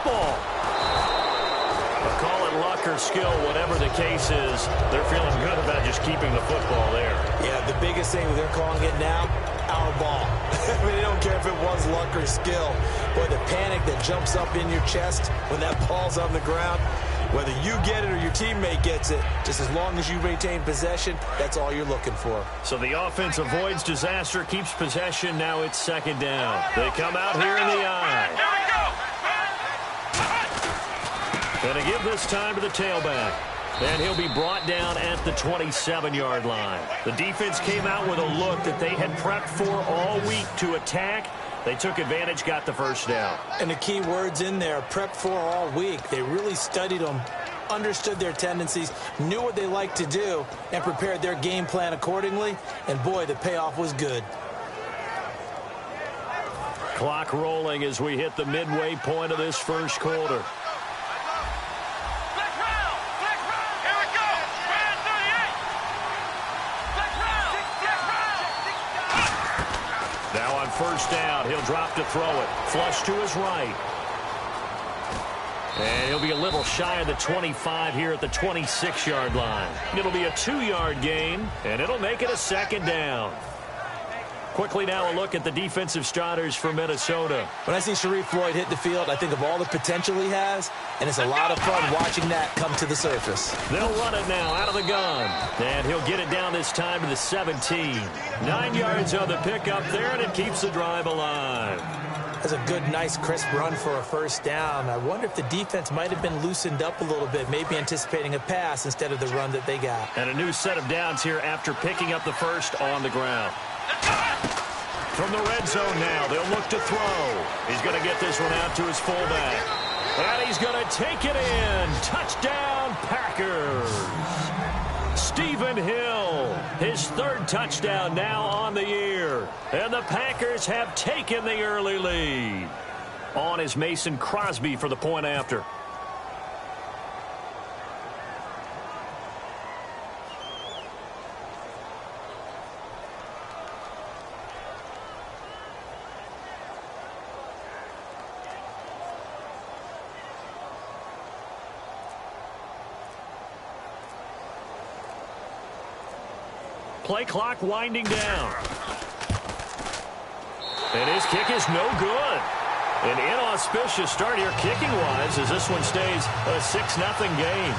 football. But call it luck or skill, whatever the case is, they're feeling good about just keeping the football there. Yeah, the biggest thing they're calling it now, our ball. I mean, they don't care if it was luck or skill. Boy, the panic that jumps up in your chest when that ball's on the ground, whether you get it or your teammate gets it, just as long as you retain possession, that's all you're looking for. So the offense avoids disaster, keeps possession. Now it's second down. They come out here in the eye. Going to give this time to the tailback. And he'll be brought down at the 27-yard line. The defense came out with a look that they had prepped for all week to attack. They took advantage, got the first down. And the key words in there, prepped for all week. They really studied them, understood their tendencies, knew what they liked to do, and prepared their game plan accordingly. And, boy, the payoff was good. Clock rolling as we hit the midway point of this first quarter. Now on first down, he'll drop to throw it. Flush to his right. And he'll be a little shy of the 25 here at the 26-yard line. It'll be a 2-yard gain, and it'll make it a second down. Quickly now a look at the defensive starters for Minnesota. When I see Sharif Floyd hit the field, I think of all the potential he has, and it's a lot of fun watching that come to the surface. They'll run it now out of the gun. And he'll get it down this time to the 17. 9 yards on the pickup there, and it keeps the drive alive. That's a good, nice, crisp run for a first down. I wonder if the defense might have been loosened up a little bit, maybe anticipating a pass instead of the run that they got. And a new set of downs here after picking up the first on the ground. From the red zone now, they'll look to throw. He's going to get this one out to his fullback. And he's going to take it in. Touchdown, Packers. Stephen Hill, his third touchdown now on the year. And the Packers have taken the early lead. On is Mason Crosby for the point after. Play clock winding down. And his kick is no good. An inauspicious start here kicking-wise as this one stays a 6-0 game.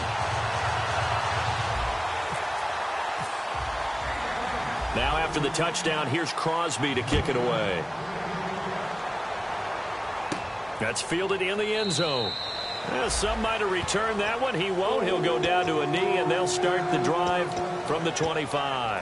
Now after the touchdown, here's Crosby to kick it away. That's fielded in the end zone. Well, some might have returned that one. He won't. He'll go down to a knee, and they'll start the drive from the 25.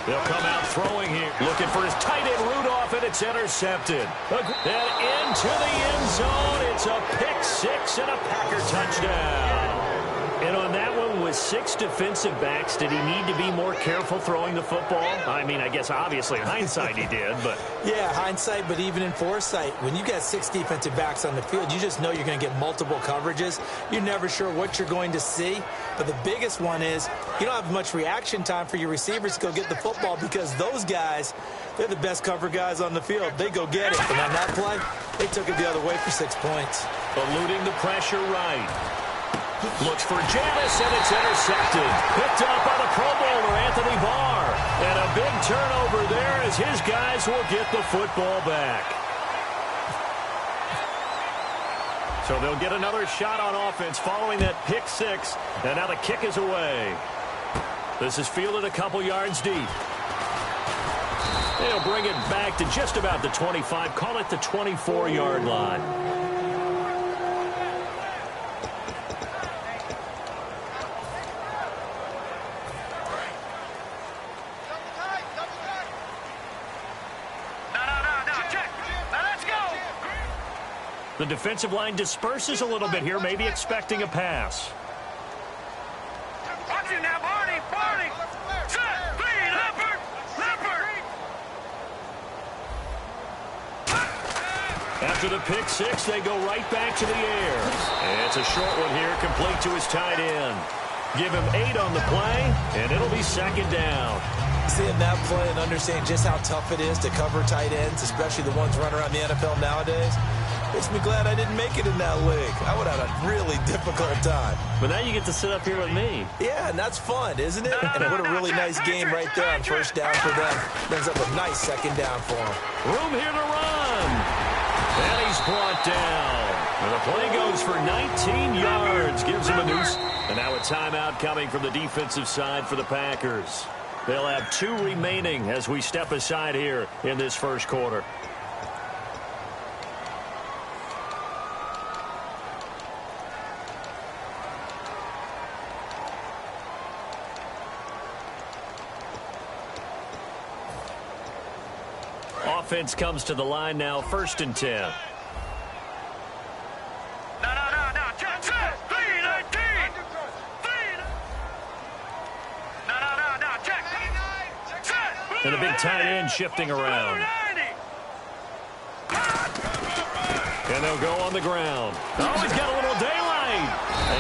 They'll come out throwing here, looking for his tight end Rudolph, and it's intercepted. And into the end zone, it's a pick six and a Packer touchdown. And on that one, with 6 defensive backs, did he need to be more careful throwing the football? I mean, I guess obviously in hindsight he did, but... Yeah, hindsight, but even in foresight, when you got 6 defensive backs on the field, you just know you're going to get multiple coverages. You're never sure what you're going to see. But the biggest one is you don't have much reaction time for your receivers to go get the football because those guys, they're the best cover guys on the field. They go get it. And on that play, they took it the other way for 6 points. Eluding the pressure right. Looks for Janis, and it's intercepted. Picked up by the Pro Bowler, Anthony Barr. And a big turnover there as his guys will get the football back. So they'll get another shot on offense following that pick six. And now the kick is away. This is fielded a couple yards deep. They'll bring it back to just about the 25. Call it the 24-yard line. The defensive line disperses a little bit here, maybe expecting a pass. Watch it now, Barney! Set! Clean! Leopard! After the pick six, they go right back to the air. And it's a short one here, complete to his tight end. Give him 8 on the play, and it'll be second down. Seeing that play and understanding just how tough it is to cover tight ends, especially the ones running around the NFL nowadays, makes me glad I didn't make it in that league. I would have had a really difficult time. But now you get to sit up here with me. Yeah, and that's fun, isn't it? And what a really nice game right there on first down for them. Brings up a nice second down for them. Room here to run. And he's brought down. And the play goes for 19 yards. Gives him a deuce. And now a timeout coming from the defensive side for the Packers. They'll have 2 remaining as we step aside here in this first quarter. Offense comes to the line now, 1st and 10. And a big tight end shifting around. And they'll go on the ground. Oh, he's got a little daylight.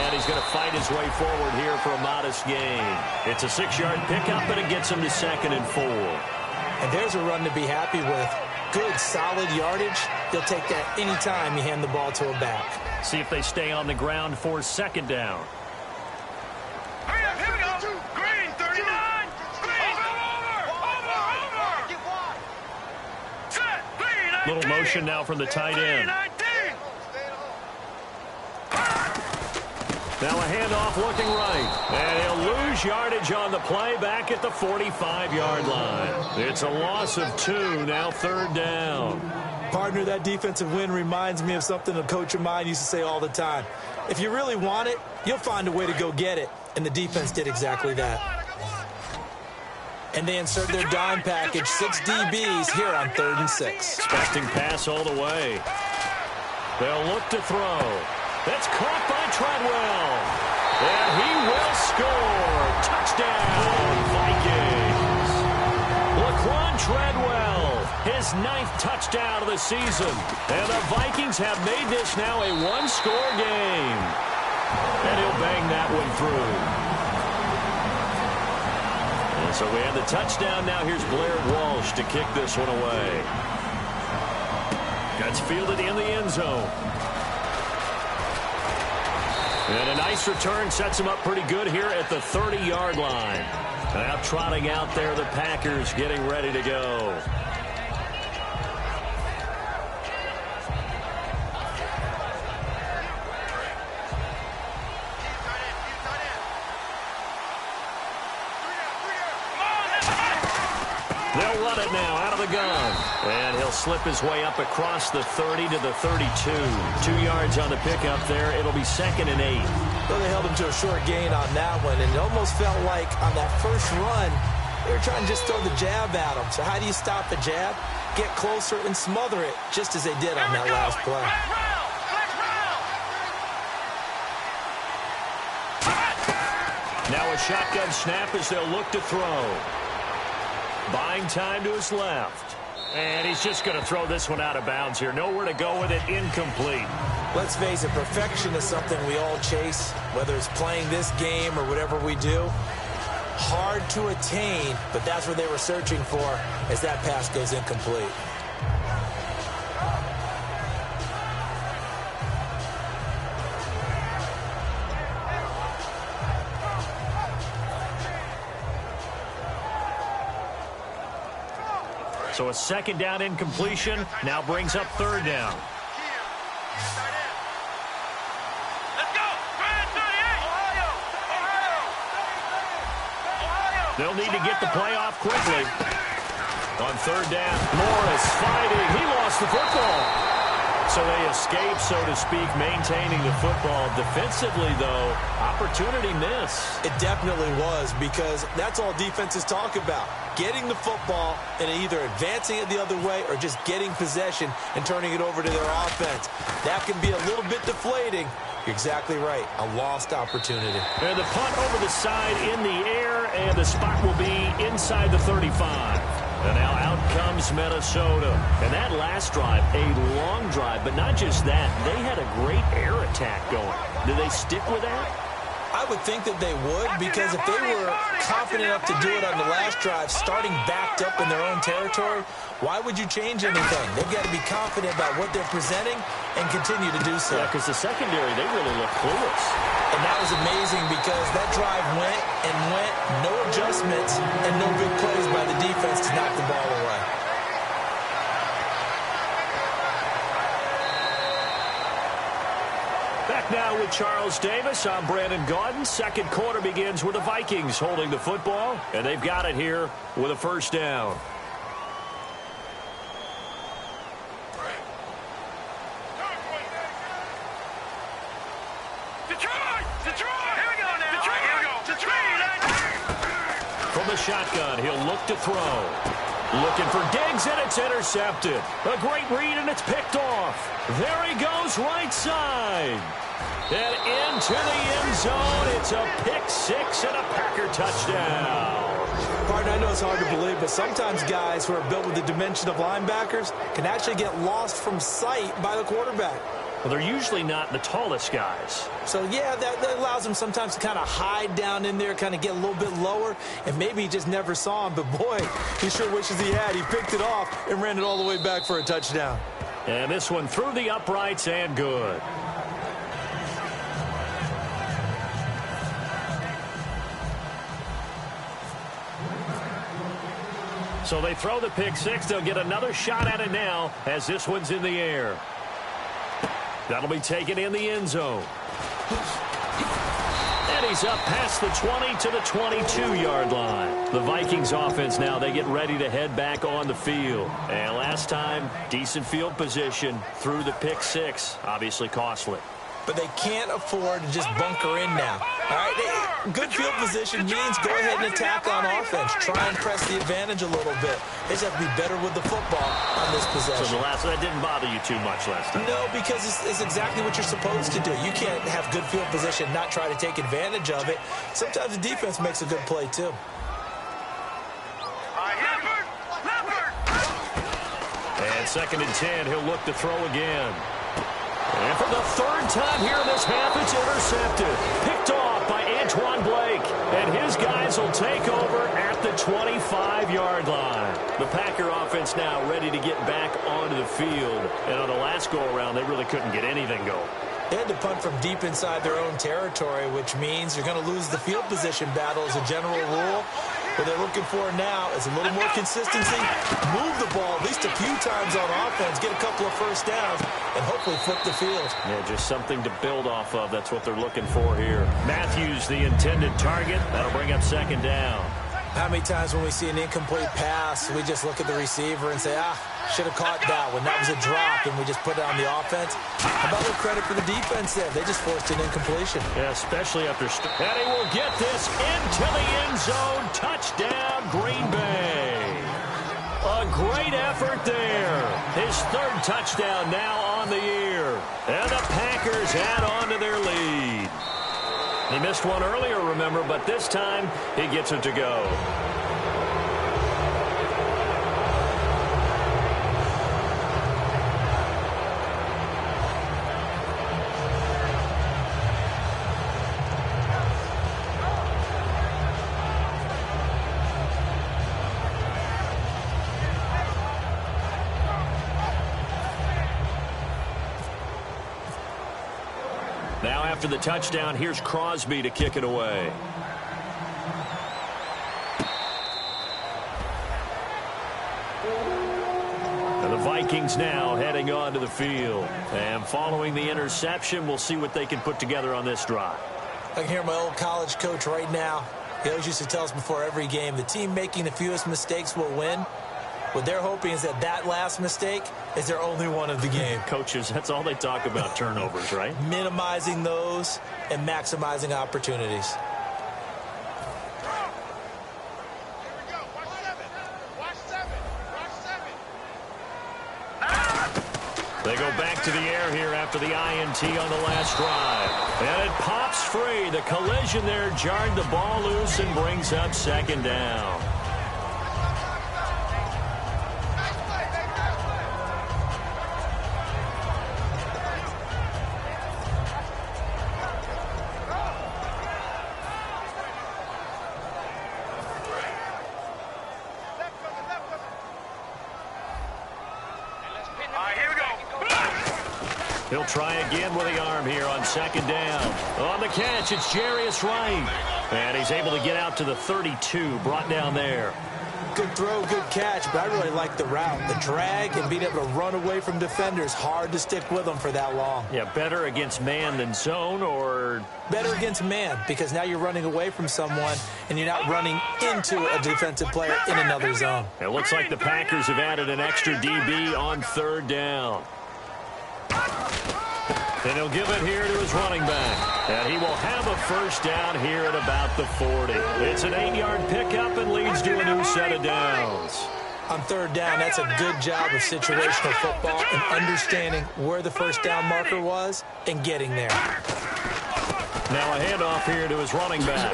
And he's going to fight his way forward here for a modest gain. It's a 6-yard pickup, but it gets him to 2nd and 4. And there's a run to be happy with. Good, solid yardage. He'll take that any time you hand the ball to a back. See if they stay on the ground for 2nd down. Hurry up, here we go. Green, 39. Green. Over. Set. Green, 19. Little motion now from the tight end. Now a handoff looking right. And he'll lose yardage on the play back at the 45-yard line. It's a loss of 2, now 3rd down. Partner, that defensive win reminds me of something a coach of mine used to say all the time. If you really want it, you'll find a way to go get it. And the defense did exactly that. And they insert their dime package, 6 DBs here on 3rd and 6. Expecting pass all the way. They'll look to throw. That's caught by Treadwell. And he will score. Touchdown, Vikings. Laquan Treadwell, his 9th touchdown of the season. And the Vikings have made this now a 1-score game. And he'll bang that one through. And so we have the touchdown. Now here's Blair Walsh to kick this one away. Gets fielded in the end zone. And a nice return sets him up pretty good here at the 30-yard line. Now trotting out there, the Packers getting ready to go. They'll run it now out of the gun. And he'll slip his way up across the 30 to the 32. 2 yards on the pickup there. It'll be 2nd and 8. Well, they held him to a short gain on that one, and it almost felt like on that first run, they were trying to just throw the jab at him. So how do you stop the jab? Get closer and smother it, just as they did on that last play. Now a shotgun snap as they'll look to throw. Buying time to his left. And he's just going to throw this one out of bounds here. Nowhere to go with it. Incomplete. Let's face it, perfection is something we all chase, whether it's playing this game or whatever we do. Hard to attain, but that's what they were searching for as that pass goes incomplete. So a 2nd down incompletion now brings up 3rd down. Let's go! Grand 38! Ohio! They'll need to get the play off quickly. On 3rd down, Morris fighting. He lost the football. So they escape, so to speak, maintaining the football. Defensively, though, opportunity miss. It definitely was, because that's all defenses talk about. Getting the football and either advancing it the other way or just getting possession and turning it over to their offense. That can be a little bit deflating. You're exactly right. A lost opportunity. And the punt over the side in the air, and the spot will be inside the 35. And now out comes Minnesota. And that last drive, a long drive, but not just that. They had a great air attack going. Do they stick with that? I would think that they would, because if they were confident enough to do it on the last drive, starting backed up in their own territory, why would you change anything? They've got to be confident about what they're presenting and continue to do so. Yeah, because the secondary, they really look clueless. And that was amazing, because that drive went and went, no adjustments, and no big plays by the defense to knock the ball away. Back now with Charles Davis. I'm Brandon Gaudin. Second quarter begins with the Vikings holding the football, and they've got it here with a first down. From the shotgun, he'll look to throw. Looking for Diggs, and it's intercepted. A great read, and it's picked off. There he goes, right side. And into the end zone. It's a pick six and a Packer touchdown. Partner, I know it's hard to believe, but sometimes guys who are built with the dimension of linebackers can actually get lost from sight by the quarterback. Well, they're usually not the tallest guys. So, yeah, that allows him sometimes to kind of hide down in there, kind of get a little bit lower, and maybe he just never saw him. But, boy, he sure wishes he had. He picked it off and ran it all the way back for a touchdown. And this one through the uprights and good. So they throw the pick six. They'll get another shot at it now as this one's in the air. That'll be taken in the end zone. And he's up past the 20 to the 22-yard line. The Vikings offense now, they get ready to head back on the field. And last time, decent field position through the pick six. Obviously costly. But they can't afford to just bunker in now. All right, good field position means go ahead and attack on offense. Try and press the advantage a little bit. They just have to be better with the football on this possession. So that didn't bother you too much last time? No, because it's exactly what you're supposed to do. You can't have good field position, not try to take advantage of it. Sometimes the defense makes a good play, too. And 2nd and 10, he'll look to throw again. And for the third time here in this half, it's intercepted. Picked off by Antoine Blake. And his guys will take over at the 25-yard line. The Packer offense now ready to get back onto the field. And on the last go-around, they really couldn't get anything going. They had to punt from deep inside their own territory, which means you're going to lose the field position battle as a general rule. What they're looking for now is a little more consistency, move the ball at least a few times on offense, get a couple of first downs, and hopefully flip the field. Yeah, just something to build off of. That's what they're looking for here. Matthews, the intended target. That'll bring up 2nd down. How many times when we see an incomplete pass, we just look at the receiver and say, should have caught that one. That was a drop, and we just put it on the offense. How about the credit for the defense there? They just forced an incompletion. Yeah, especially after... And he will get this into the end zone. Touchdown, Green Bay. A great effort there. His 3rd touchdown now on the year. And the Packers add on to their lead. He missed one earlier, remember, but this time he gets it to go. Now after the touchdown, here's Crosby to kick it away. And the Vikings now heading onto the field. And following the interception, we'll see what they can put together on this drive. I can hear my old college coach right now. He always used to tell us before every game, the team making the fewest mistakes will win. What they're hoping is that last mistake is their only one of the game. Coaches, that's all they talk about, turnovers, right? Minimizing those and maximizing opportunities. They go back to the air here after the INT on the last drive. And it pops free. The collision there jarred the ball loose and brings up second down. He'll try again with the arm here on second down. On the catch, it's Jarius Wright. And he's able to get out to the 32, brought down there. Good throw, good catch, but I really like the route. The drag and being able to run away from defenders. Hard to stick with them for that long. Yeah, better against man than zone, or? Better against man, because now you're running away from someone and you're not running into a defensive player in another zone. It looks like the Packers have added an extra DB on third down. And he'll give it here to his running back. And he will have a first down here at about the 40. It's an 8-yard pickup and leads to a new set of downs. On third down, that's a good job of situational football and understanding where the first down marker was and getting there. Now a handoff here to his running back.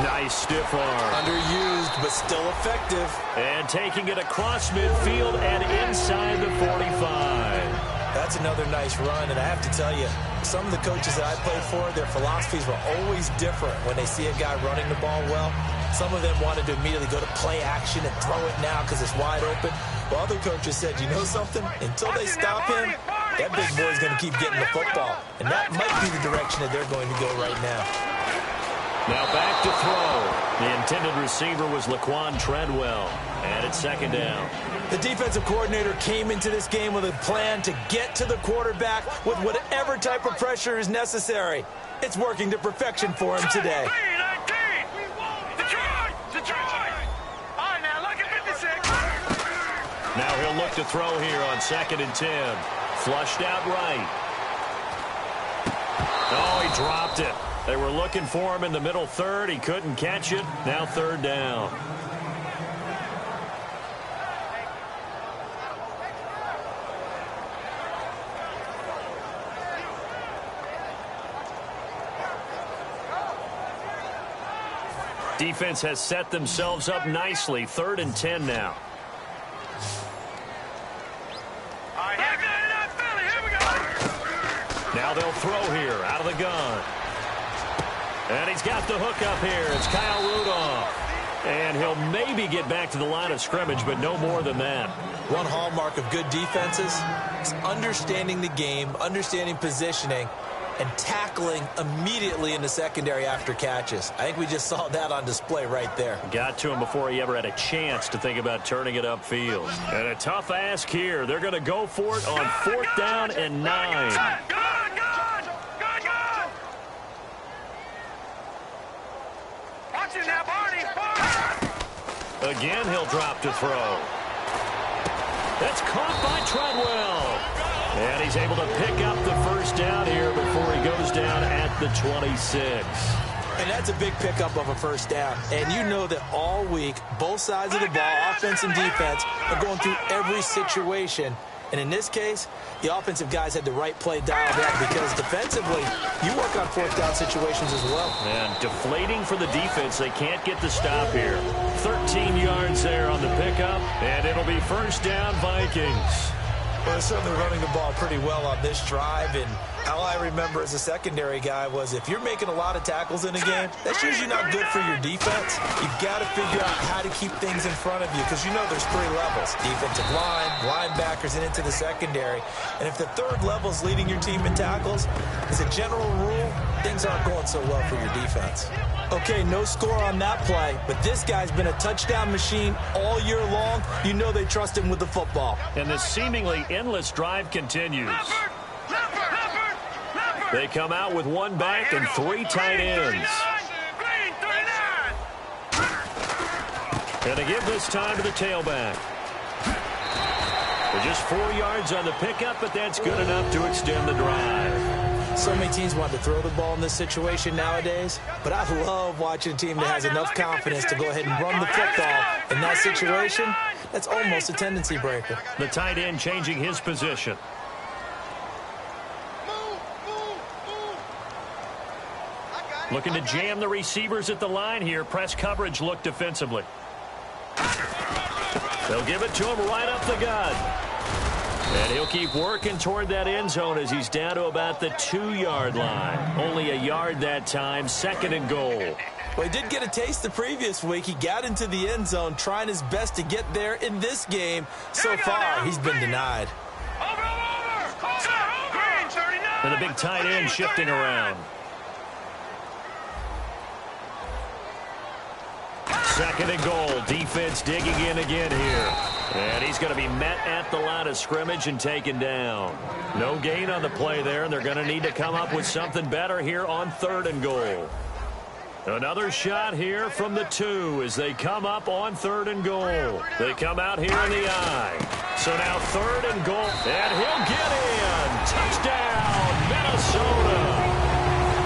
Nice stiff arm. Underused, but still effective. And taking it across midfield and inside the 45. That's another nice run, and I have to tell you, some of the coaches that I played for, their philosophies were always different when they see a guy running the ball well. Some of them wanted to immediately go to play action and throw it now because it's wide open. While other coaches said, you know something? Until they stop him, that big boy's going to keep getting the football. And that might be the direction that they're going to go right now. Now back to throw. The intended receiver was Laquan Treadwell. And it's second down. The defensive coordinator came into this game with a plan to get to the quarterback with whatever type of pressure is necessary. It's working to perfection for him today. Now he'll look to throw here on 2nd and 10. Flushed out right. Oh, he dropped it. They were looking for him in the middle third. He couldn't catch it. Now third down. Defense has set themselves up nicely. 3rd and 10 now. Now they'll throw here out of the gun. And he's got the hook up here. It's Kyle Rudolph. And he'll maybe get back to the line of scrimmage, but no more than that. One hallmark of good defenses is understanding the game, understanding positioning, and tackling immediately in the secondary after catches. I think we just saw that on display right there. Got to him before he ever had a chance to think about turning it upfield. And a tough ask here. They're going to go for it on 4th down and 9. Again, he'll drop to throw. That's caught by Treadwell. And he's able to pick up the first down here before he goes down at the 26. And that's a big pickup of a first down. And you know that all week, both sides of the ball, offense and defense, are going through every situation. And in this case, the offensive guys had the right play dialed up because defensively, you work on 4th down situations as well. And deflating for the defense. They can't get the stop here. 13 yards there on the pickup, and it'll be first down Vikings. Well, they're certainly running the ball pretty well on this drive, and all I remember as a secondary guy was if you're making a lot of tackles in a game, that's usually not good for your defense. You've got to figure out how to keep things in front of you because you know there's 3 levels, defensive line, linebackers, and into the secondary. And if the 3rd level is leading your team in tackles, as a general rule, things aren't going so well for your defense. Okay, no score on that play, but this guy's been a touchdown machine all year long. You know they trust him with the football. And this seemingly endless drive continues. They come out with 1 back and 3 tight ends. And they give this time to the tailback. So just 4 yards on the pickup, but that's good enough to extend the drive. So many teams want to throw the ball in this situation nowadays, but I love watching a team that has enough confidence to go ahead and run the football in that situation. That's almost a tendency breaker. The tight end changing his position. Looking to jam the receivers at the line here. Press coverage look defensively. They'll give it to him right up the gut. And he'll keep working toward that end zone as he's down to about the 2-yard line. Only a yard that time, 2nd and goal. Well, he did get a taste the previous week. He got into the end zone trying his best to get there in this game. So far, he's been denied. And the big tight end shifting around. 2nd and goal. Defense digging in again here. And he's going to be met at the line of scrimmage and taken down. No gain on the play there, and they're going to need to come up with something better here on 3rd and goal. Another shot here from the 2 as they come up on 3rd and goal. They come out here in the eye. So now 3rd and goal, and he'll get in. Touchdown, Minnesota.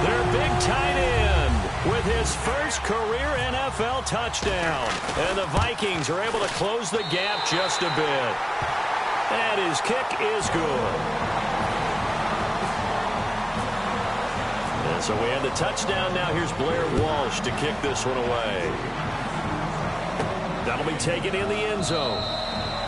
Their big tight end with his first career NFL touchdown. And the Vikings are able to close the gap just a bit. And his kick is good. And so we have the touchdown. Now here's Blair Walsh to kick this one away. That'll be taken in the end zone.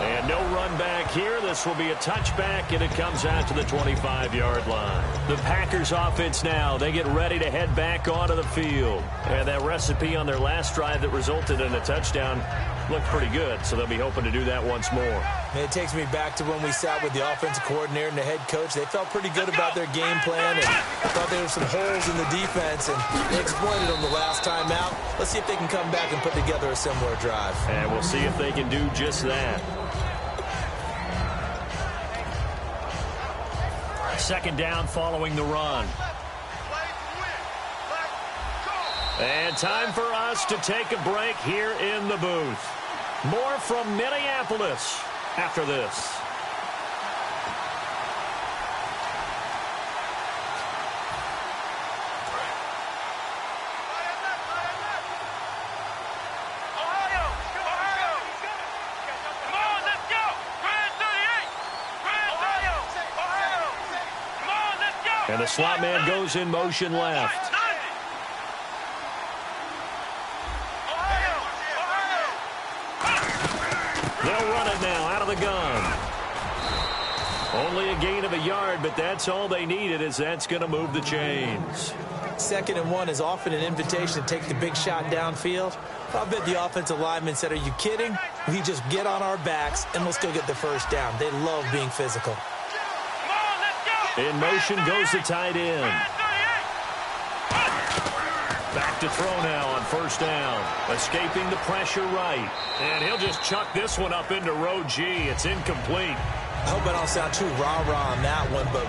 And no run back here. This will be a touchback, and it comes out to the 25-yard line. The Packers offense now, they get ready to head back onto the field. And that recipe on their last drive that resulted in a touchdown looked pretty good, so they'll be hoping to do that once more. And it takes me back to when we sat with the offensive coordinator and the head coach. They felt pretty good about their game plan and thought there were some holes in the defense, and they exploited them the last time out. Let's see if they can come back and put together a similar drive. And we'll see if they can do just that. 2nd down following the run. And time for us to take a break here in the booth. More from Minneapolis after this. And the slot man goes in motion left. They'll run it now out of the gun. Only a gain of a yard, but that's all they needed, as that's going to move the chains. 2nd and 1 is often an invitation to take the big shot downfield. I bet the offensive lineman said, "Are you kidding? We just get on our backs and let's go get the first down." They love being physical. In motion goes the tight end. Back to throw now on 1st down. Escaping the pressure right. And he'll just chuck this one up into row G. It's incomplete. I hope I don't sound too rah-rah on that one, but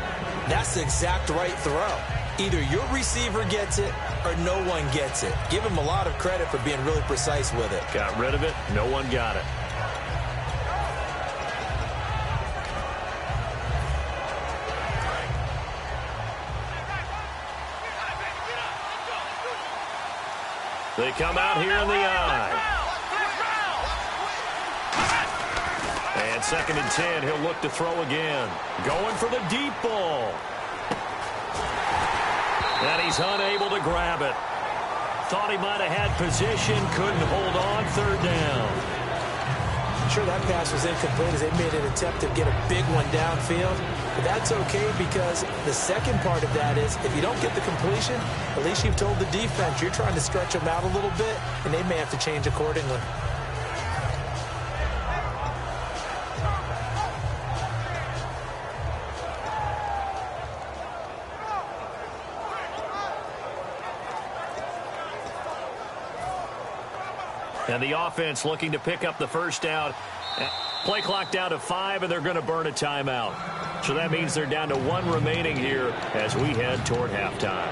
that's the exact right throw. Either your receiver gets it or no one gets it. Give him a lot of credit for being really precise with it. Got rid of it. No one got it. They come out here in the eye. And 2nd and 10, he'll look to throw again. Going for the deep ball. And he's unable to grab it. Thought he might have had position, couldn't hold on. 3rd down. Sure, that pass was incomplete as they made an attempt to get a big one downfield. But that's okay because the second part of that is if you don't get the completion, at least you've told the defense you're trying to stretch them out a little bit, and they may have to change accordingly. And the offense looking to pick up the first down. Play clock down to 5, and they're going to burn a timeout. So that means they're down to 1 remaining here as we head toward halftime.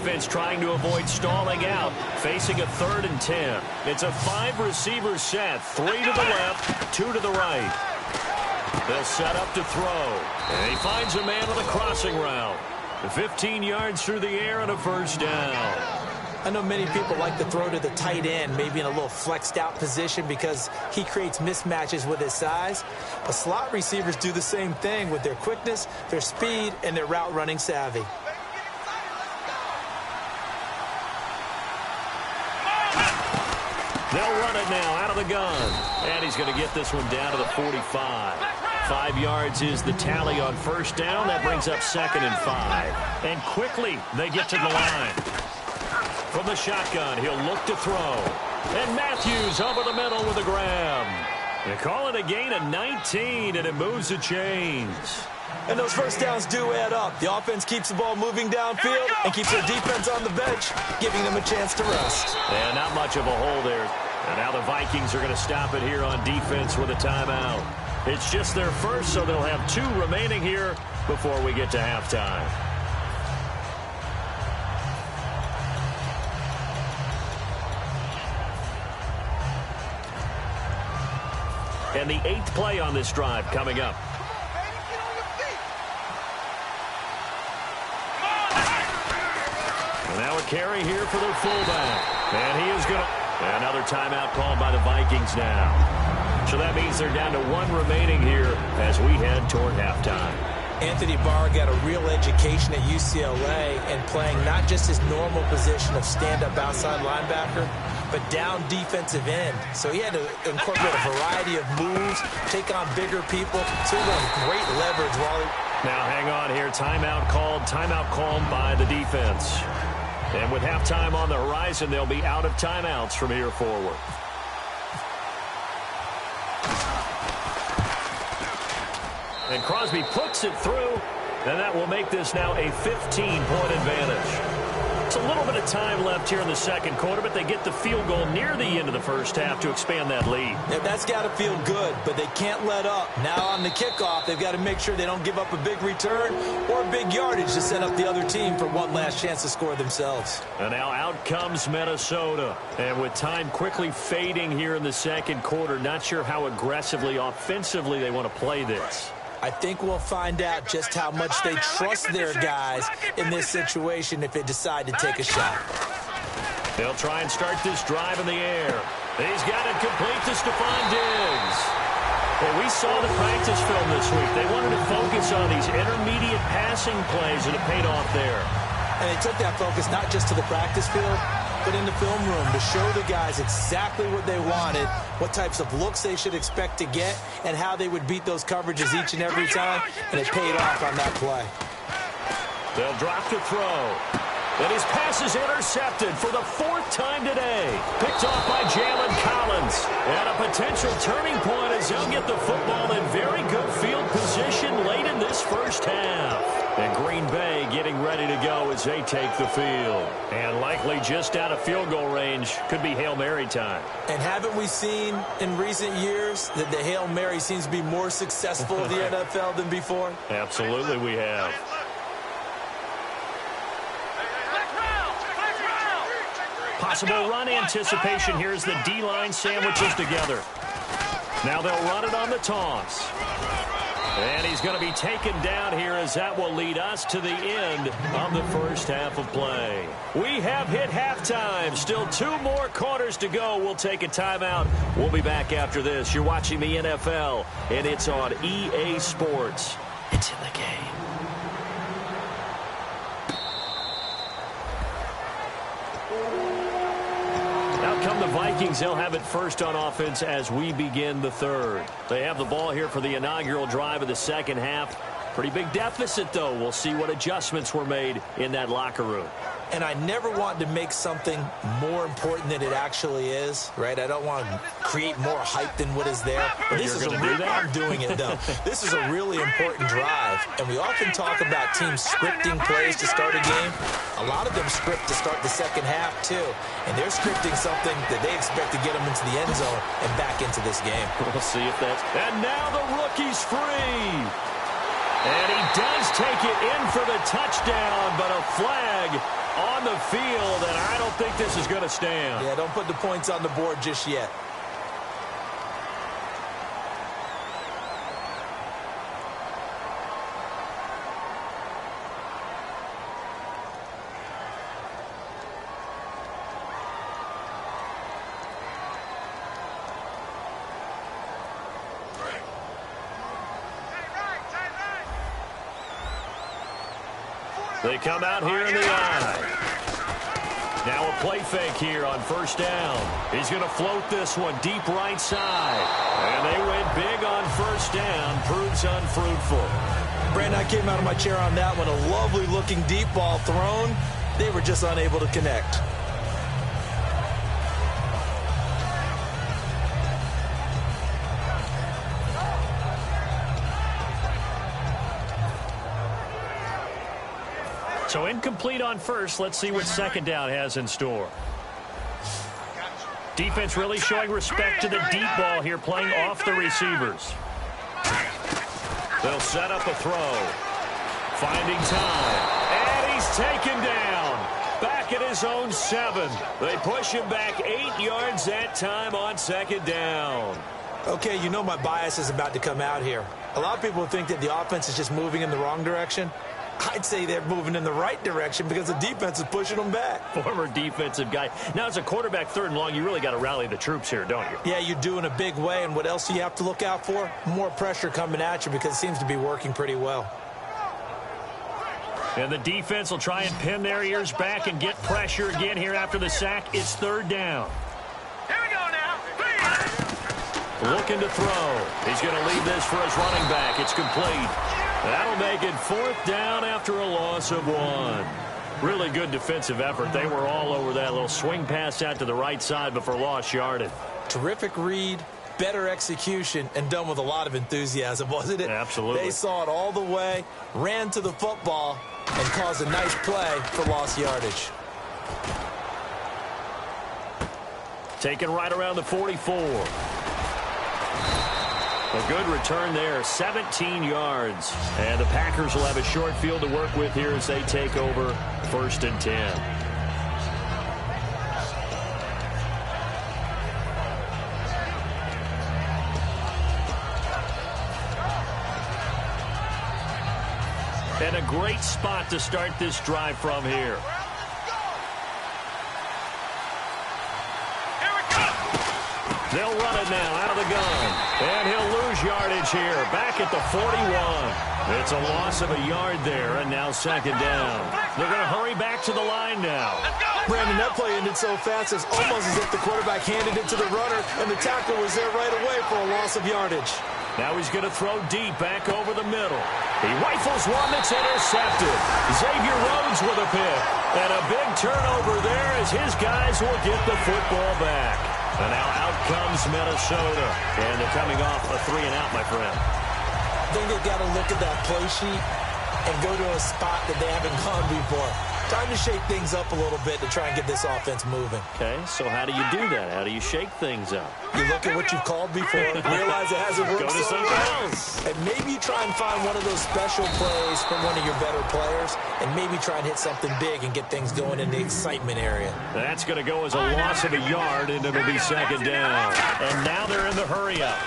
defense trying to avoid stalling out, facing a 3rd and 10. It's a 5-receiver set, 3 to the left, 2 to the right. They'll set up to throw, and he finds a man on the crossing route. 15 yards through the air and a first down. I know many people like to throw to the tight end, maybe in a little flexed out position because he creates mismatches with his size. But slot receivers do the same thing with their quickness, their speed, and their route running savvy. They'll run it now out of the gun. And he's going to get this one down to the 45. 5 yards is the tally on first down. That brings up 2nd and 5. And quickly they get to the line. From the shotgun, he'll look to throw. And Matthews over the middle with a grab. They call it a gain of 19, and it moves the chains. And those first downs do add up. The offense keeps the ball moving downfield and keeps their defense on the bench, giving them a chance to rest. And not much of a hole there. And now the Vikings are going to stop it here on defense with a timeout. It's just their first, so they'll have 2 remaining here before we get to halftime. And the 8th play on this drive coming up. And now a carry here for their fullback. And he is going to... Another timeout called by the Vikings now. So that means they're down to 1 remaining here as we head toward halftime. Anthony Barr got a real education at UCLA and playing not just his normal position of stand-up outside linebacker, but down defensive end. So he had to incorporate a variety of moves, take on bigger people. So he got great leverage while he... Now hang on here. Timeout called by the defense. And with halftime on the horizon, they'll be out of timeouts from here forward. And Crosby puts it through, and that will make this now a 15-point advantage. It's a little bit of time left here in the second quarter, but they get the field goal near the end of the first half to expand that lead. Yeah, that's got to feel good, but they can't let up. Now on the kickoff, they've got to make sure they don't give up a big return or big yardage to set up the other team for one last chance to score themselves. And now out comes Minnesota. And with time quickly fading here in the second quarter, not sure how aggressively, offensively they want to play this. I think we'll find out just how much they trust their guys in this situation if they decide to take a shot. They'll try and start this drive in the air. He's got it complete to Stephon Diggs. Well, we saw the practice film this week. They wanted to focus on these intermediate passing plays, and it paid off there. And they took that focus not just to the practice field, but in the film room to show the guys exactly what they wanted, what types of looks they should expect to get, and how they would beat those coverages each and every time, and it paid off on that play. They'll drop to throw. And his pass is intercepted for the 4th time today. Picked off by Jalen Collins. And a potential turning point as they'll get the football in very good field position late in this first half. And Green Bay getting ready to go as they take the field. And likely just out of field goal range. Could be Hail Mary time. And haven't we seen in recent years that the Hail Mary seems to be more successful in the NFL than before? Absolutely we have. Possible run anticipation here as the D-line sandwiches together. Now they'll run it on the toss. And he's going to be taken down here as that will lead us to the end of the first half of play. We have hit halftime. Still 2 more quarters to go. We'll take a timeout. We'll be back after this. You're watching the NFL, and it's on EA Sports. It's in the game. Come the Vikings, they'll have it first on offense as we begin the third. They have the ball here for the inaugural drive of the second half. Pretty big deficit, though. We'll see what adjustments were made in that locker room. And I never want to make something more important than it actually is, right? I don't want to create more hype than what is there. But this is I'm doing it, though. This is a really important drive. And we often talk about teams scripting plays to start a game. A lot of them script to start the second half, too. And they're scripting something that they expect to get them into the end zone and back into this game. We'll see if that's... And now the rookie's free. And he does take it in for the touchdown, but a flag on the field, and I don't think this is going to stand. Yeah, don't put the points on the board just yet. They come out here in the eye. Now a play fake here on first down. He's going to float this one deep right side. And they went big on first down. Proves unfruitful. Brandon, I came out of my chair on that one. A lovely-looking deep ball thrown. They were just unable to connect. So incomplete on first. Let's see what second down has in store. Defense really showing respect to the deep ball here, playing off the receivers. They'll set up a throw. Finding time. And he's taken down. Back at his own 7. They push him back 8 yards that time on second down. Okay, you know my bias is about to come out here. A lot of people think that the offense is just moving in the wrong direction. I'd say they're moving in the right direction because the defense is pushing them back. Former defensive guy. Now, as a quarterback, 3rd and long, you really got to rally the troops here, don't you? Yeah, you do in a big way. And what else do you have to look out for? More pressure coming at you because it seems to be working pretty well. And the defense will try and pin their ears back and get pressure again here after the sack. It's 3rd down. Here we go now. Looking to throw. He's going to leave this for his running back. It's complete. That'll make it 4th down after a loss of 1. Really good defensive effort. They were all over that little swing pass out to the right side before lost yardage. Terrific read, better execution, and done with a lot of enthusiasm, wasn't it? Absolutely. They saw it all the way, ran to the football, and caused a nice play for lost yardage. Taken right around the 44. A good return there, 17 yards. And the Packers will have a short field to work with here as they take over 1st and 10. And a great spot to start this drive from here. They'll run it now out of the gun. And he'll lose yardage here. Back at the 41. It's a loss of a yard there, and now 2nd down. They're going to hurry back to the line now. Brandon, that play ended so fast, it's almost as if the quarterback handed it to the runner, and the tackle was there right away for a loss of yardage. Now he's going to throw deep back over the middle. He rifles one that's intercepted. Xavier Rhodes with a pick. And a big turnover there as his guys will get the football back. And now out comes Minnesota. And they're coming off a 3-and-out, my friend. I think they've got to look at that play sheet and go to a spot that they haven't gone before. Time to shake things up a little bit to try and get this offense moving. Okay, so how do you do that? How do you shake things up? You look at what you've called before, realize it hasn't worked Go to so something well, else. and maybe you try and find one of those special plays from one of your better players, and maybe try and hit something big and get things going in the excitement area. That's going to go as a loss of a yard, and it'll be 2nd down. And now they're in the hurry-up.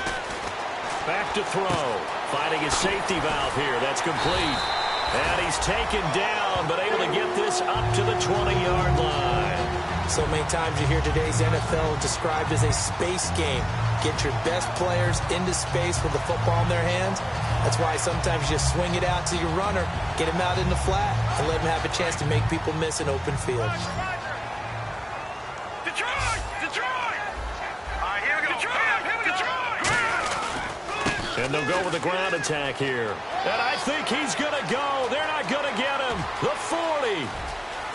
Back to throw. Finding his safety valve here. That's complete. And he's taken down, but able to get this up to the 20-yard line. So many times you hear today's NFL described as a space game. Get your best players into space with the football in their hands. That's why sometimes you just swing it out to your runner, get him out in the flat, and let him have a chance to make people miss an open field. Detroit! Detroit! All right, here we go. Detroit! And they'll go with the ground attack here. And I think he's going to go. They're not going to get him. The 40.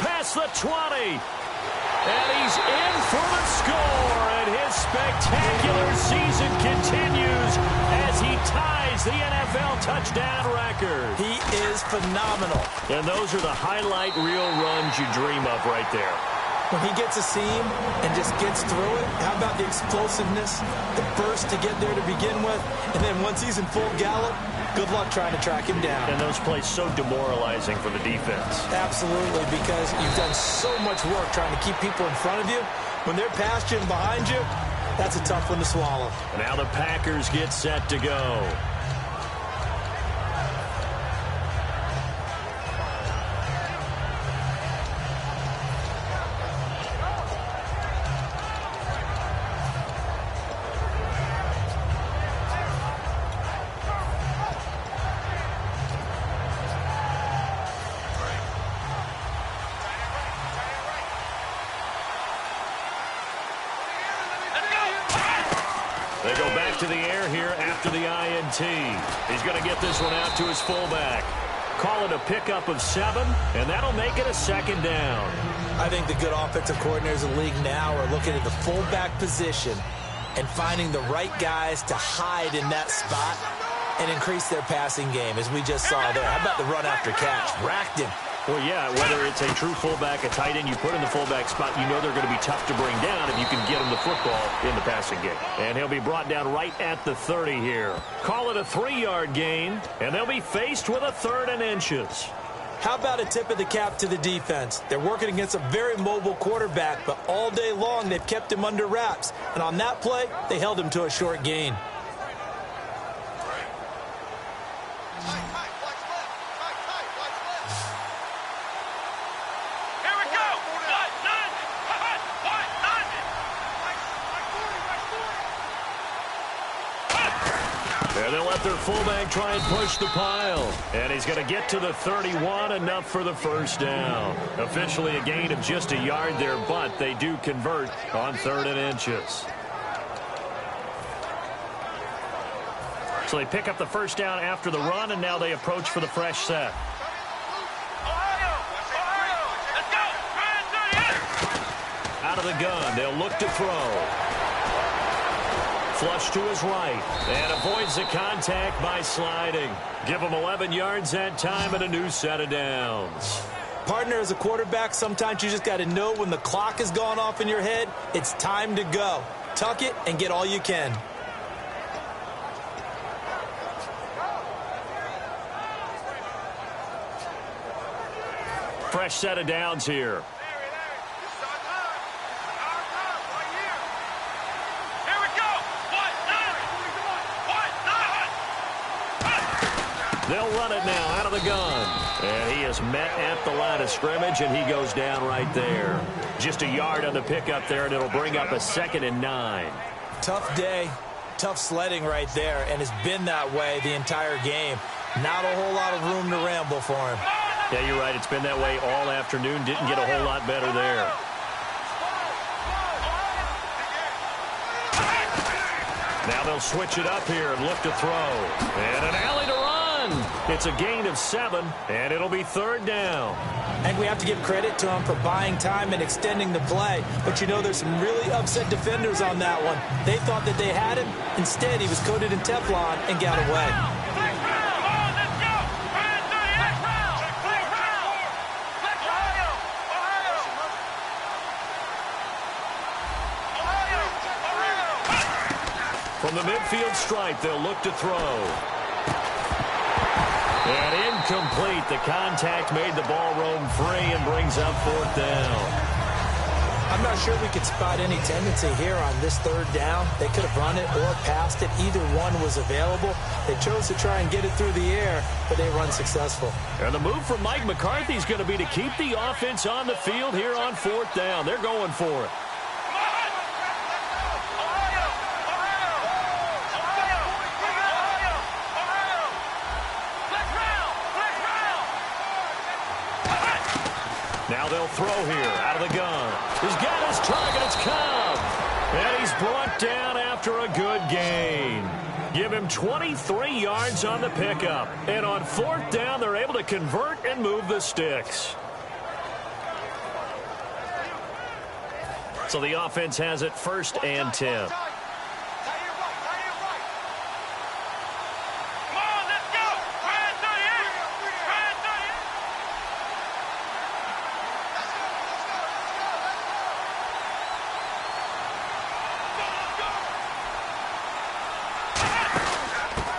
Past the 20. And he's in for the score. And his spectacular season continues as he ties the NFL touchdown record. He is phenomenal. And those are the highlight reel runs you dream of right there. When he gets a seam and just gets through it, how about the explosiveness, the burst to get there to begin with, and then once he's in full gallop, good luck trying to track him down. And those plays so demoralizing for the defense. Absolutely, because you've done so much work trying to keep people in front of you. When they're past you and behind you, that's a tough one to swallow. Now the Packers get set to go. They go back to the air here after the INT. He's going to get this one out to his fullback. Call it a pickup of 7, and that'll make it a second down. I think the good offensive coordinators in the league now are looking at the fullback position and finding the right guys to hide in that spot and increase their passing game, as we just saw there. How about the run after catch? Racked him. Well, yeah, whether it's a true fullback, a tight end you put in the fullback spot, you know they're going to be tough to bring down if you can get them the football in the passing game. And he'll be brought down right at the 30 here. Call it a 3-yard gain, and they'll be faced with a 3rd and inches. How about a tip of the cap to the defense? They're working against a very mobile quarterback, but all day long they've kept him under wraps. And on that play, they held him to a short gain. And they'll let their fullback try and push the pile. And he's going to get to the 31, enough for the first down. Officially a gain of just a yard there, but they do convert on 3rd and inches. So they pick up the first down after the run, and now they approach for the fresh set. Out of the gun, they'll look to throw. Flush to his right, and avoids the contact by sliding. Give him 11 yards that time and a new set of downs. Partner, as a quarterback, sometimes you just got to know when the clock has gone off in your head, it's time to go. Tuck it and get all you can. Fresh set of downs here. They'll run it now out of the gun. And he is met at the line of scrimmage, and he goes down right there. Just a yard on the pickup there, and it'll bring up a 2nd and 9. Tough day, tough sledding right there, and it's been that way the entire game. Not a whole lot of room to ramble for him. Yeah, you're right. It's been that way all afternoon. Didn't get a whole lot better there. Now they'll switch it up here and look to throw. And an alley to run. It's a gain of 7, and it'll be 3rd down. And we have to give credit to him for buying time and extending the play. But you know, there's some really upset defenders on that one. They thought that they had him. Instead, he was coated in Teflon and got away. From the midfield stripe, they'll look to throw. And incomplete. The contact made the ball roam free and brings up 4th down. I'm not sure we could spot any tendency here on this 3rd down. They could have run it or passed it. Either one was available. They chose to try and get it through the air, but they were unsuccessful. And the move from Mike McCarthy is going to be to keep the offense on the field here on 4th down. They're going for it. Now they'll throw here out of the gun. He's got his target. It's Cobb. And he's brought down after a good gain. Give him 23 yards on the pickup. And on 4th down, they're able to convert and move the sticks. So the offense has it 1st and 10.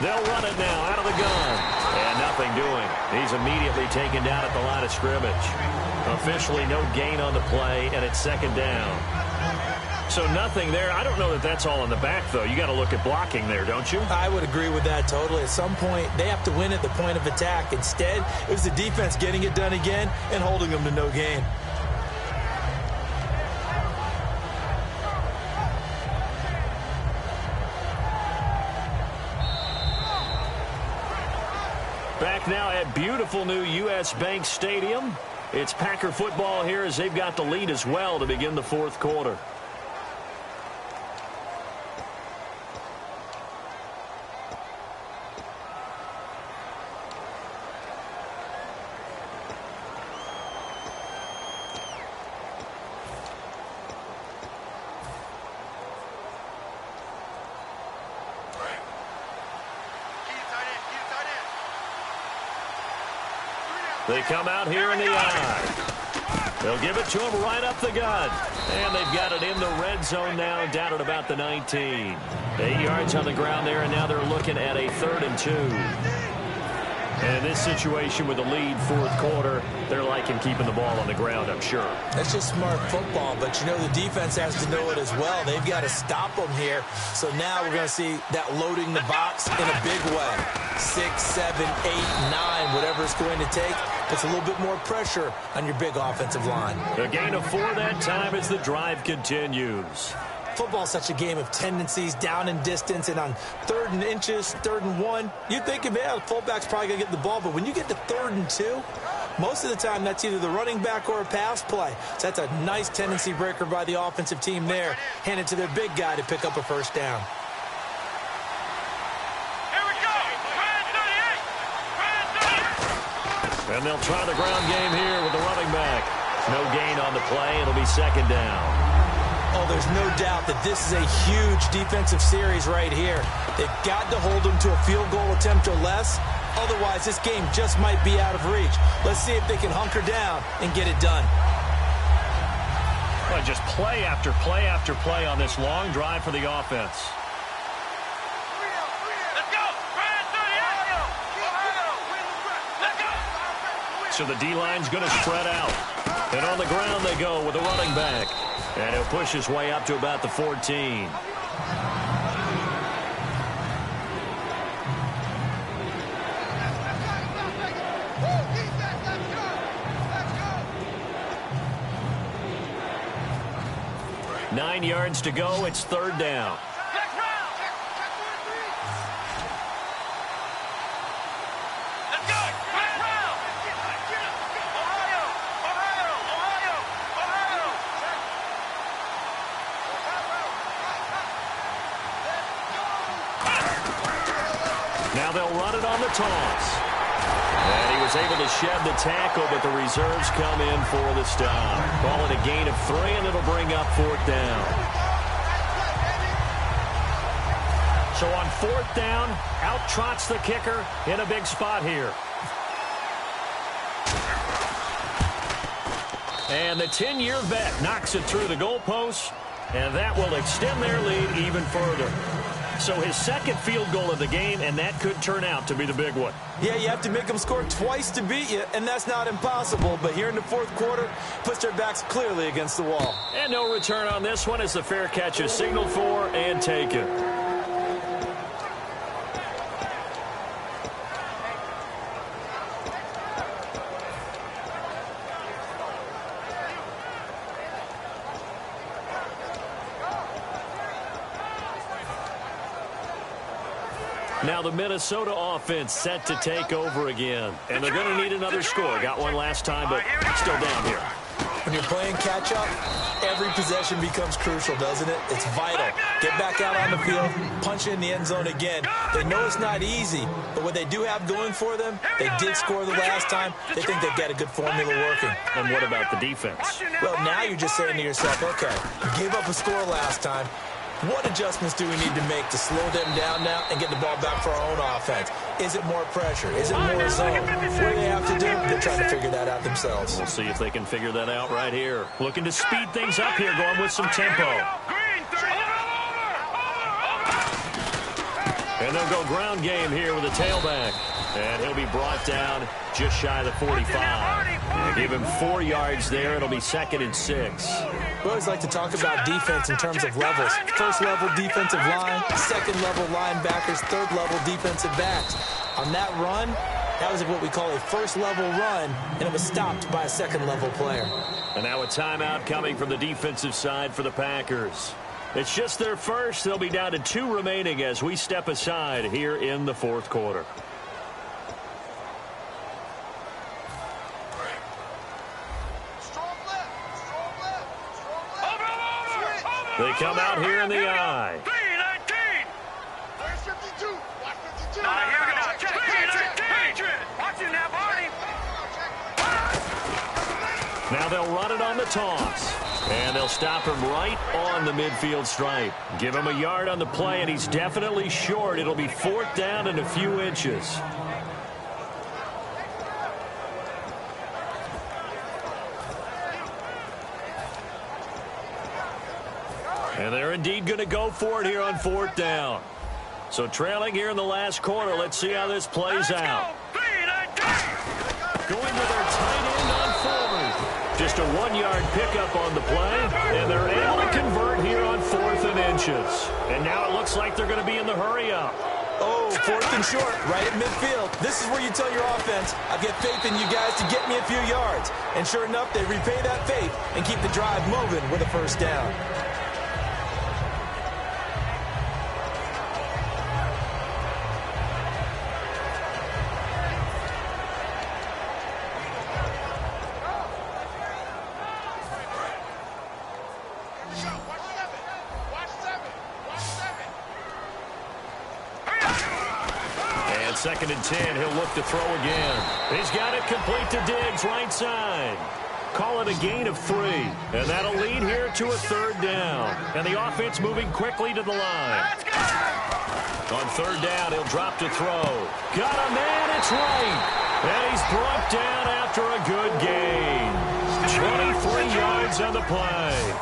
They'll run it now out of the gun. And nothing doing. He's immediately taken down at the line of scrimmage. Officially no gain on the play, and it's second down. So nothing there. I don't know that that's all in the back, though. You got to look at blocking there, don't you? I would agree with that totally. At some point, they have to win at the point of attack. Instead, it was the defense getting it done again and holding them to no gain. Back now at beautiful new U.S. Bank Stadium. It's Packer football here as they've got the lead as well to begin the fourth quarter. They come out here in the eye. They'll give it to him right up the gut. And they've got it in the red zone now, down at about the 19. 8 yards on the ground there, and now they're looking at a 3rd and 2. And in this situation with the lead, fourth quarter, they're liking keeping the ball on the ground, I'm sure. That's just smart football, but you know the defense has to know it as well. They've got to stop them here. So now we're going to see that loading the box in a big way. 6, 7, 8, 9, whatever it's going to take, puts a little bit more pressure on your big offensive line. A gain of 4 that time as the drive continues. Football's such a game of tendencies, down and distance, and on 3rd and inches, 3rd and 1, you're thinking, man, the fullback's probably going to get the ball. But when you get to 3rd and 2, most of the time that's either the running back or a pass play. So that's a nice tendency breaker by the offensive team there. Hand it to their big guy to pick up a first down. And they'll try the ground game here with the running back. No gain on the play. It'll be second down. Oh, there's no doubt that this is a huge defensive series right here. They've got to hold them to a field goal attempt or less. Otherwise, this game just might be out of reach. Let's see if they can hunker down and get it done. Well, just play after play after play on this long drive for the offense. So the D-line's going to spread out. And on the ground they go with a running back. And he'll push his way up to about the 14. Nine yards to go. It's 3rd down. Now they'll run it on the toss. And he was able to shed the tackle, but the reserves come in for the stop. Ball at a gain of 3, and it'll bring up 4th down. So on 4th down, out trots the kicker in a big spot here. And the 10-year vet knocks it through the goalpost, and that will extend their lead even further. So his second field goal of the game, and that could turn out to be the big one. Yeah, you have to make them score twice to beat you, and that's not impossible. But here in the fourth quarter, puts their backs clearly against the wall. And no return on this one as the fair catch is signaled for and taken. Now the Minnesota offense set to take over again. And they're going to need another score. Got one last time, but still down here. When you're playing catch-up, every possession becomes crucial, doesn't it? It's vital. Get back out on the field, punch in the end zone again. They know it's not easy, but what they do have going for them, they did score the last time. They think they've got a good formula working. And what about the defense? Well, now you're just saying to yourself, okay, you gave up a score last time. What adjustments do we need to make to slow them down now and get the ball back for our own offense? Is it more pressure? Is it more zone? What do they have to do? They're trying to figure that out themselves. We'll see if they can figure that out right here. Looking to speed things up here, going with some tempo. And they'll go ground game here with a tailback. And he'll be brought down just shy of the 45. They give him 4 yards there. It'll be 2nd and 6. We always like to talk about defense in terms of levels. First level defensive line, second level linebackers, third level defensive backs. On that run, that was what we call a first level run, and it was stopped by a second level player. And now a timeout coming from the defensive side for the Packers. It's just their first. They'll be down to 2 remaining as we step aside here in the 4th quarter. They come out here in the I. 3-19. Here we go. 3-19. Watching that, Barney. Now they'll run it on the toss. And they'll stop him right on the midfield stripe. Give him a yard on the play, and he's definitely short. It'll be 4th down and a few inches. And they're indeed going to go for it here on 4th down. So trailing here in the last quarter. Let's see how this plays out. Going to their tight end on forward. Just a 1-yard pickup on the play. And they're able to convert here on 4th and inches. And now it looks like they're going to be in the hurry up. Oh, 4th and short, right at midfield. This is where you tell your offense, I've got faith in you guys to get me a few yards. And sure enough, they repay that faith and keep the drive moving with a 1st down. And 2nd and 10, he'll look to throw again. He's got it complete to Diggs, right side. Call it a gain of 3. And that'll lead here to a 3rd down. And the offense moving quickly to the line. On 3rd down, he'll drop to throw. Got a man, it's right. And he's brought down after a good gain. 23 yards on the play.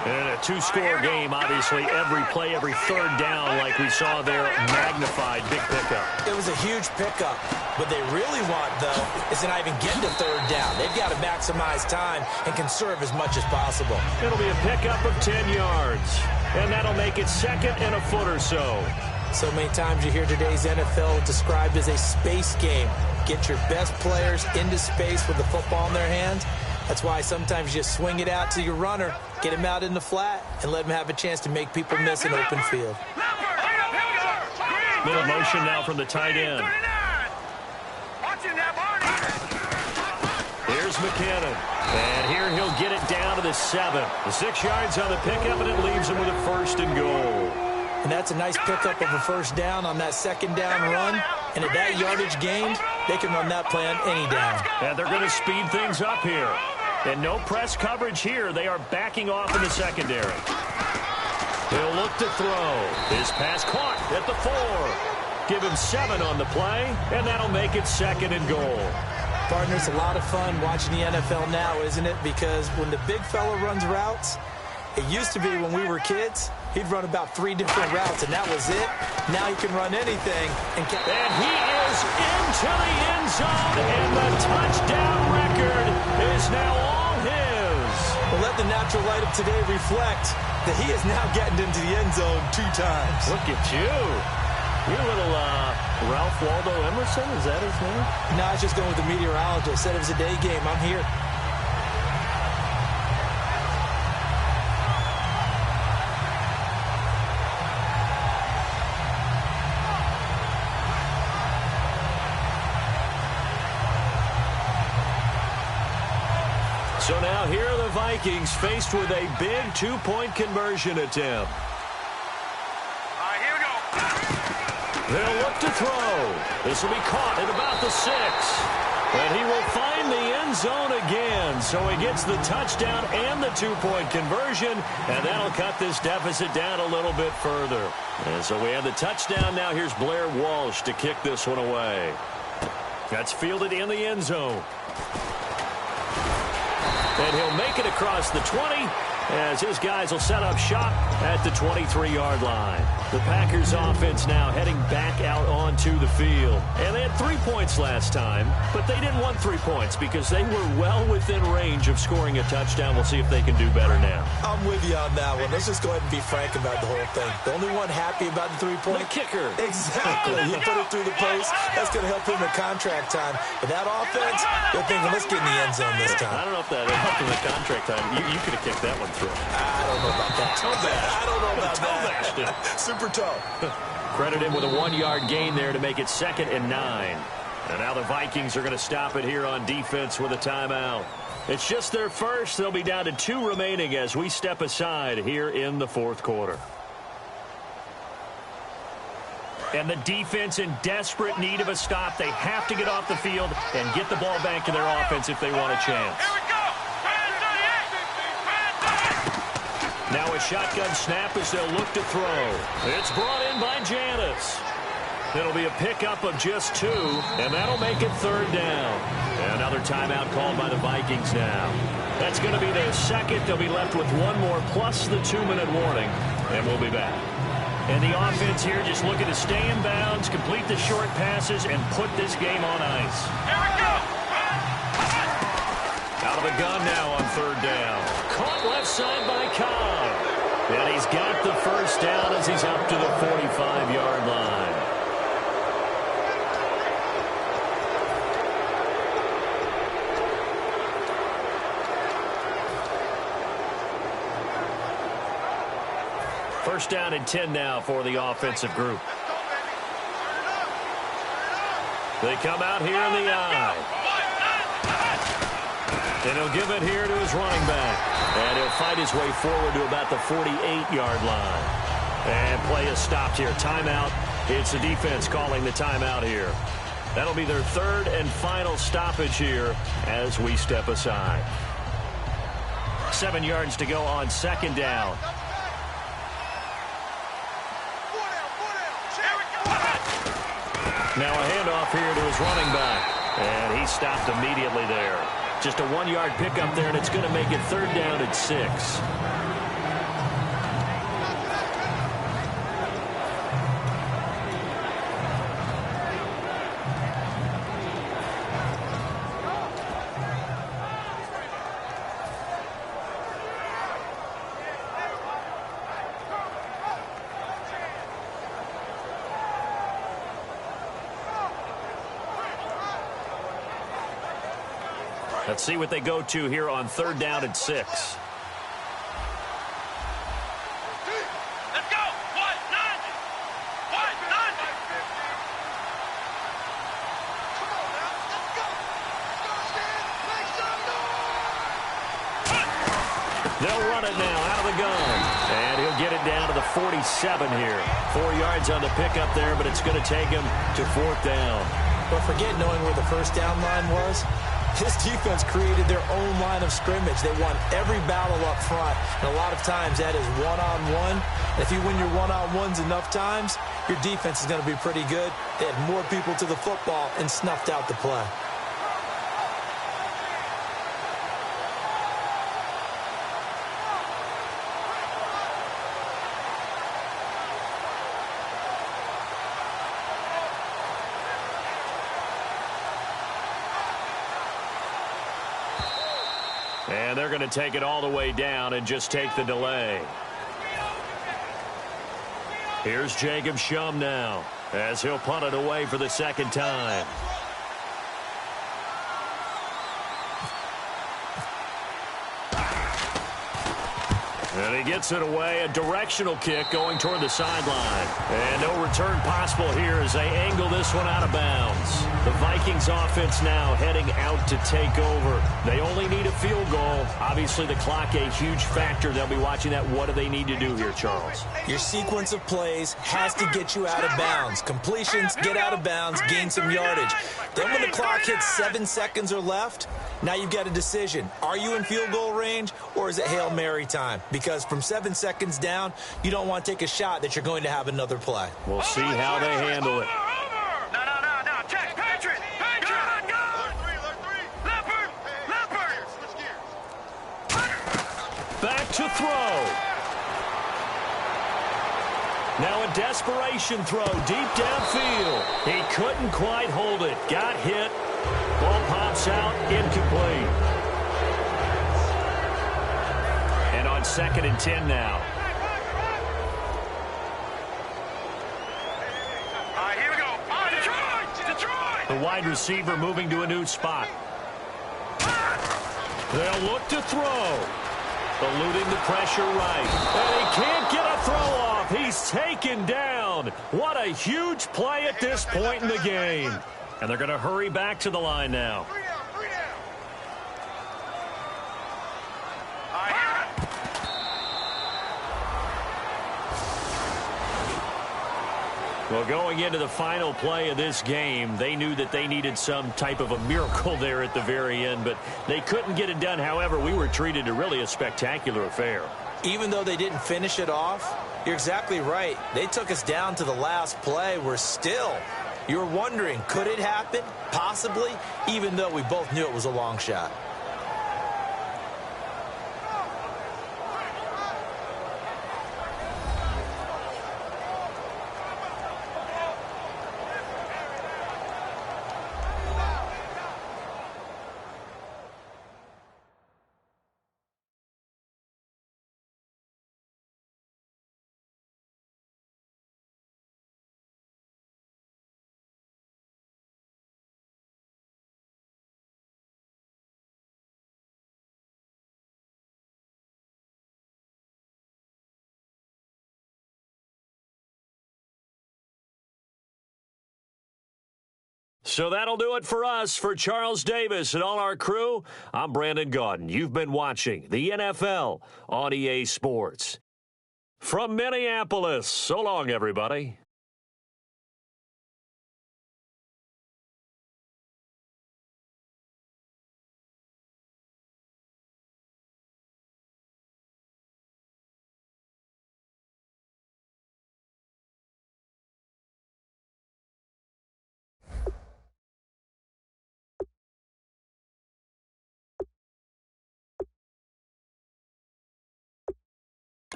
And in a 2-score game, obviously, every play, every 3rd down, like we saw there, magnified, big pickup. It was a huge pickup. What they really want, though, is to not even get to 3rd down. They've got to maximize time and conserve as much as possible. It'll be a pickup of 10 yards. And that'll make it 2nd and a foot or so. So many times you hear today's NFL described as a space game. Get your best players into space with the football in their hands. That's why sometimes you just swing it out to your runner, get him out in the flat, and let him have a chance to make people miss an open field. Little motion now from the tight end. Here's McKinnon. And here he'll get it down to the 7. The 6 yards on the pickup, and it leaves him with a 1st and goal. And that's a nice pickup of a 1st down on that 2nd down run. And at that yardage gained, they can run that play on any down. And they're going to speed things up here. And no press coverage here. They are backing off in the secondary. He'll look to throw. His pass caught at the 4. Give him 7 on the play, and that'll make it 2nd and goal. Partner, it's a lot of fun watching the NFL now, isn't it? Because when the big fella runs routes, it used to be when we were kids, he'd run about 3 different routes, and that was it. Now he can run anything. And he is into the end zone, and the touchdown record is now all his. Well, let the natural light of today reflect that he is now getting into the end zone 2 times. Look at you. You're a little Ralph Waldo Emerson, is that his name? No, I was just going with the meteorologist. Said it was a day game. I'm here. So now here are the Vikings faced with a big 2-point conversion attempt. Here we go. They'll look to throw. This will be caught at about the 6. And he will find the end zone again. So he gets the touchdown and the 2-point conversion. And that'll cut this deficit down a little bit further. And so we have the touchdown. Now here's Blair Walsh to kick this one away. That's fielded in the end zone. And he'll make it across the 20 as his guys will set up shop at the 23-yard line. The Packers offense now heading back out onto the field. And they had 3 points last time, but they didn't want 3 points because they were well within range of scoring a touchdown. We'll see if they can do better now. I'm with you on that one. Let's just go ahead and be frank about the whole thing. The only one happy about the 3-point? The kicker. Exactly. You put it through the post. That's going to help him in contract time. But that offense, they're thinking, let's get in the end zone this time. I don't know if that helped in the contract time. You could have kicked that one through. I don't know about that. I don't know about that. Super tough. Credit him with a 1-yard gain there to make it 2nd and 9. And now the Vikings are going to stop it here on defense with a timeout. It's just their first. They'll be down to 2 remaining as we step aside here in the 4th quarter. And the defense in desperate need of a stop. They have to get off the field and get the ball back to their offense if they want a chance. Here we go. Now a shotgun snap as they'll look to throw. It's brought in by Janis. It'll be a pickup of just 2, and that'll make it 3rd down. Another timeout called by the Vikings now. That's going to be their second. They'll be left with 1 more plus the 2-minute warning, and we'll be back. And the offense here just looking to stay in bounds, complete the short passes, and put this game on ice. Here we go. Out of the gun now on 3rd down. Caught left side by Cobb. And he's got the first down as he's up to the 45-yard line. First down and 10 now for the offensive group. They come out here in the eye. And he'll give it here to his running back. And he'll fight his way forward to about the 48-yard line. And play is stopped here. Timeout. It's the defense calling the timeout here. That'll be their 3rd and final stoppage here as we step aside. 7 yards to go on 2nd down. Now a handoff here to his running back. And he stopped immediately there. Just a 1-yard pickup there, and it's going to make it 3rd down at 6. Let's see what they go to here on 3rd down and 6. Let's go. 190. 190. Come on now. Let's go. Make some noise. They'll run it now out of the gun. And he'll get it down to the 47 here. 4 yards on the pickup there, but it's going to take him to 4th down. But forget knowing where the first down line was. This defense created their own line of scrimmage. They won every battle up front, and a lot of times that is one-on-one. And if you win your one-on-ones enough times, your defense is going to be pretty good. They had more people to the football and snuffed out the play. And they're going to take it all the way down and just take the delay. Here's Jacob Shum now as he'll punt it away for the 2nd time. And he gets it away, a directional kick going toward the sideline. And no return possible here as they angle this one out of bounds. The Vikings offense now heading out to take over. They only need a field goal. Obviously the clock a huge factor. They'll be watching that. What do they need to do here, Charles? Your sequence of plays has to get you out of bounds. Completions, get out of bounds, gain some yardage. Then when the clock hits 7 seconds or left, now you've got a decision. Are you in field goal range or is it Hail Mary time? Because from 7 seconds down, you don't want to take a shot that you're going to have another play. We'll see how they handle it. No. Check. Patriot. Go. Leopard. Back to throw. desperation throw deep downfield. He couldn't quite hold it. Got hit. Ball pops out, incomplete. And on 2nd and 10 now. All right, here we go. Detroit! The wide receiver moving to a new spot. They'll look to throw. Eluding the pressure right. And he can't get a throw off. He's taken down. What a huge play at this point in the game. And they're going to hurry back to the line now. Three down. Well, going into the final play of this game, they knew that they needed some type of a miracle there at the very end, but they couldn't get it done. However, we were treated to really a spectacular affair. Even though they didn't finish it off, you're exactly right. They took us down to the last play. You're wondering, could it happen? Possibly, even though we both knew it was a long shot. So that'll do it for us. For Charles Davis and all our crew, I'm Brandon Gaudin. You've been watching the NFL on EA Sports. From Minneapolis, so long, everybody.